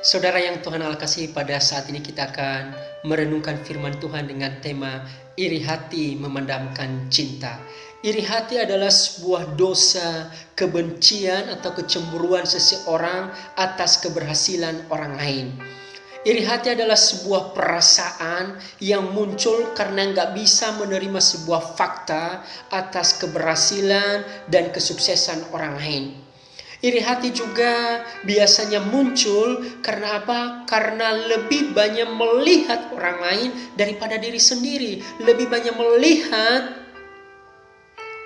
Saudara yang Tuhan Allah kasihi, pada saat ini kita akan merenungkan firman Tuhan dengan tema iri hati memadamkan cinta. Iri hati adalah sebuah dosa, kebencian atau kecemburuan seseorang atas keberhasilan orang lain. Iri hati adalah sebuah perasaan yang muncul karena nggak bisa menerima sebuah fakta atas keberhasilan dan kesuksesan orang lain. Iri hati juga biasanya muncul karena apa? Karena lebih banyak melihat orang lain daripada diri sendiri. Lebih banyak melihat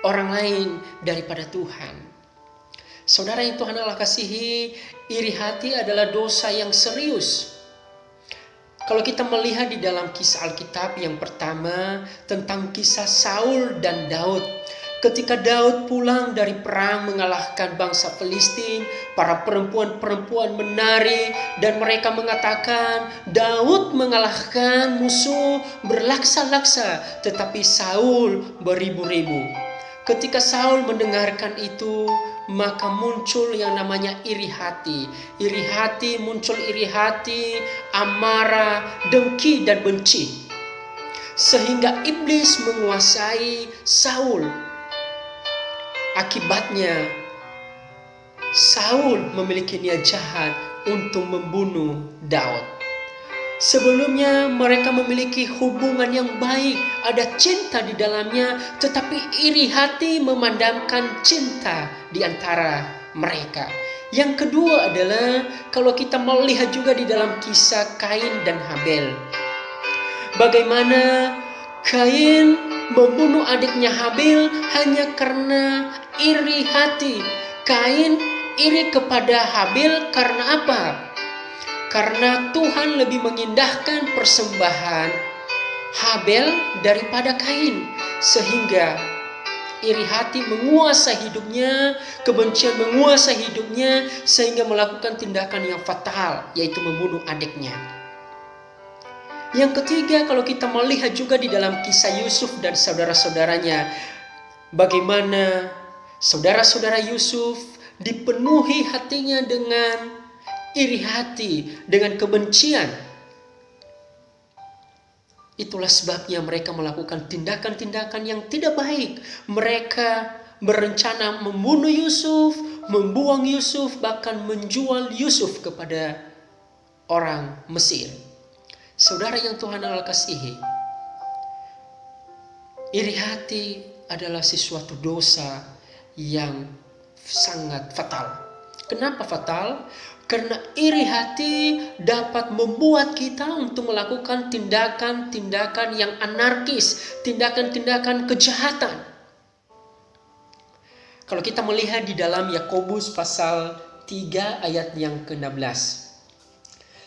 orang lain daripada Tuhan. Saudara yang Tuhan Allah kasihi, iri hati adalah dosa yang serius. Kalau kita melihat di dalam kisah Alkitab, yang pertama tentang kisah Saul dan Daud. Ketika Daud pulang dari perang mengalahkan bangsa Filistin, para perempuan-perempuan menari dan mereka mengatakan Daud mengalahkan musuh berlaksa-laksa, tetapi Saul beribu-ribu. Ketika Saul mendengarkan itu, maka muncul yang namanya iri hati. Iri hati, muncul iri hati, amarah, dengki dan benci. Sehingga iblis menguasai Saul. Akibatnya, Saul memiliki niat jahat untuk membunuh Daud. Sebelumnya mereka memiliki hubungan yang baik, ada cinta di dalamnya, tetapi iri hati memadamkan cinta di antara mereka. Yang kedua adalah kalau kita melihat juga di dalam kisah Kain dan Habel. Bagaimana Kain membunuh adiknya Habel hanya karena iri hati. Kain iri kepada Habel karena apa? Karena Tuhan lebih mengindahkan persembahan Habel daripada Kain. Sehingga iri hati menguasai hidupnya, kebencian menguasai hidupnya, sehingga melakukan tindakan yang fatal, yaitu membunuh adiknya. Yang ketiga, kalau kita melihat juga di dalam kisah Yusuf dan saudara-saudaranya, bagaimana saudara-saudara Yusuf dipenuhi hatinya dengan iri hati, dengan kebencian. Itulah sebabnya mereka melakukan tindakan-tindakan yang tidak baik. Mereka berencana membunuh Yusuf, membuang Yusuf, bahkan menjual Yusuf kepada orang Mesir. Saudara yang Tuhan Allah kasihi, iri hati adalah sesuatu dosa yang sangat fatal. Kenapa fatal? Karena iri hati dapat membuat kita untuk melakukan tindakan-tindakan yang anarkis, tindakan-tindakan kejahatan. Kalau kita melihat di dalam Yakobus pasal 3 ayat yang ke-16.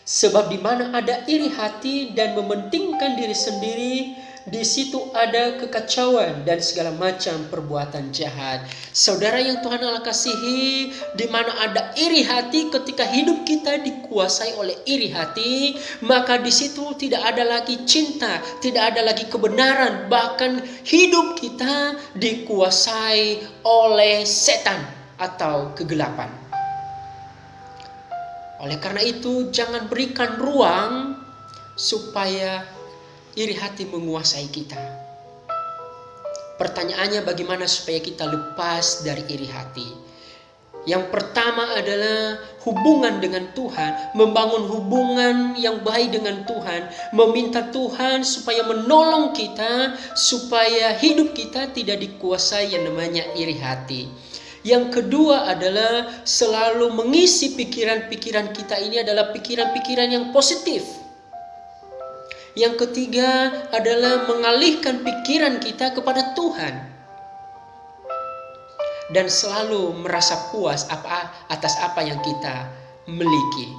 Sebab di mana ada iri hati dan mementingkan diri sendiri, di situ ada kekacauan dan segala macam perbuatan jahat. Saudara yang Tuhan Allah kasihi, di mana ada iri hati, ketika hidup kita dikuasai oleh iri hati, maka di situ tidak ada lagi cinta, tidak ada lagi kebenaran, bahkan hidup kita dikuasai oleh setan atau kegelapan. Oleh karena itu, jangan berikan ruang supaya iri hati menguasai kita. Pertanyaannya, bagaimana supaya kita lepas dari iri hati? Yang pertama adalah hubungan dengan Tuhan, membangun hubungan yang baik dengan Tuhan, meminta Tuhan supaya menolong kita, supaya hidup kita tidak dikuasai yang namanya iri hati. Yang kedua adalah selalu mengisi pikiran-pikiran kita ini adalah pikiran-pikiran yang positif. Yang ketiga adalah mengalihkan pikiran kita kepada Tuhan. Dan selalu merasa puas atas apa yang kita miliki.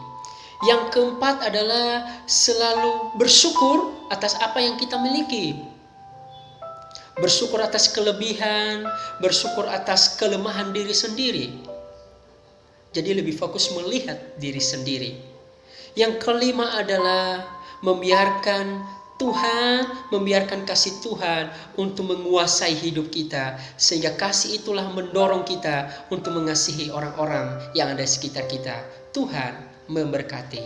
Yang keempat adalah selalu bersyukur atas apa yang kita miliki. Bersyukur atas kelebihan, bersyukur atas kelemahan diri sendiri. Jadi lebih fokus melihat diri sendiri. Yang kelima adalah membiarkan kasih Tuhan untuk menguasai hidup kita. Sehingga kasih itulah mendorong kita untuk mengasihi orang-orang yang ada di sekitar kita. Tuhan memberkati.